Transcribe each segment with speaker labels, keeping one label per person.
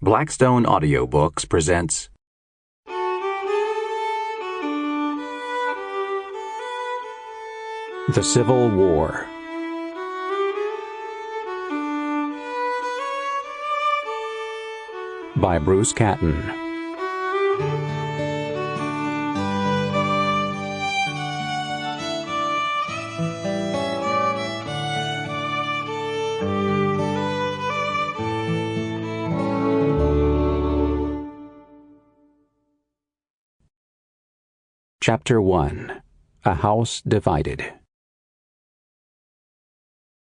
Speaker 1: Blackstone Audiobooks presents The Civil War by Bruce Catton. Chapter 1. A House Divided.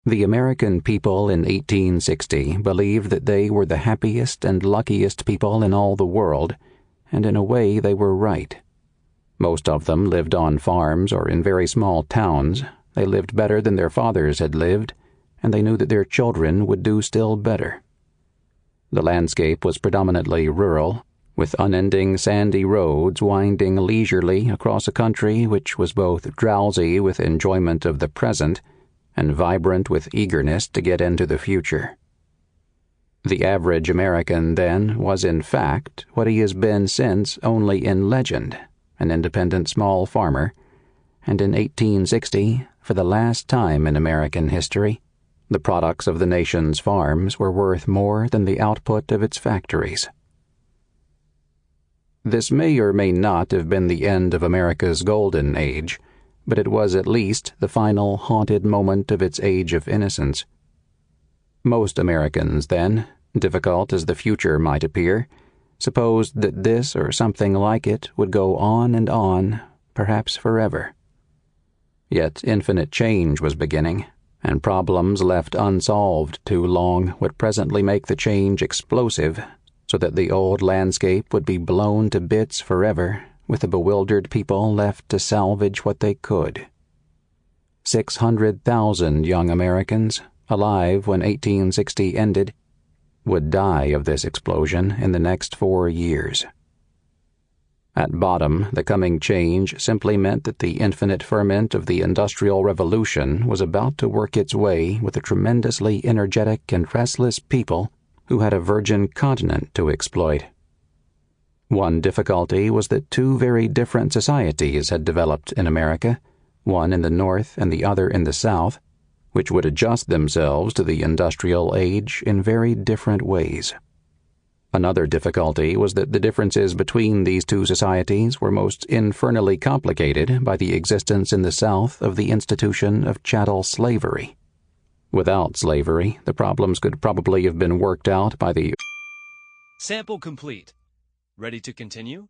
Speaker 1: The American people in 1860 believed that they were the happiest and luckiest people in all the world, and in a way they were right. Most of them lived on farms or in very small towns. They lived better than their fathers had lived, and they knew that their children would do still better. The landscape was predominantly rural, with unending sandy roads winding leisurely across a country which was both drowsy with enjoyment of the present and vibrant with eagerness to get into the future. The average American, then, was in fact what he has been since only in legend, an independent small farmer, and in 1860, for the last time in American history, the products of the nation's farms were worth more than the output of its factories. This may or may not have been the end of America's golden age, but it was at least the final haunted moment of its age of innocence. Most Americans, then, difficult as the future might appear, supposed that this or something like it would go on and on, perhaps forever. Yet infinite change was beginning, and problems left unsolved too long would presently make the change explosive, so that the old landscape would be blown to bits forever, with the bewildered people left to salvage what they could. 600,000 young Americans, alive when 1860 ended, would die of this explosion in the next 4 years. At bottom, the coming change simply meant that the infinite ferment of the Industrial Revolution was about to work its way with a tremendously energetic and restless people who had a virgin continent to exploit. One difficulty was that two very different societies had developed in America, one in the North and the other in the South, which would adjust themselves to the industrial age in very different ways. Another difficulty was that the differences between these two societies were most infernally complicated by the existence in the South of the institution of chattel slavery. Without slavery, the problems could probably have been worked out by the...
Speaker 2: Sample complete. Ready to continue?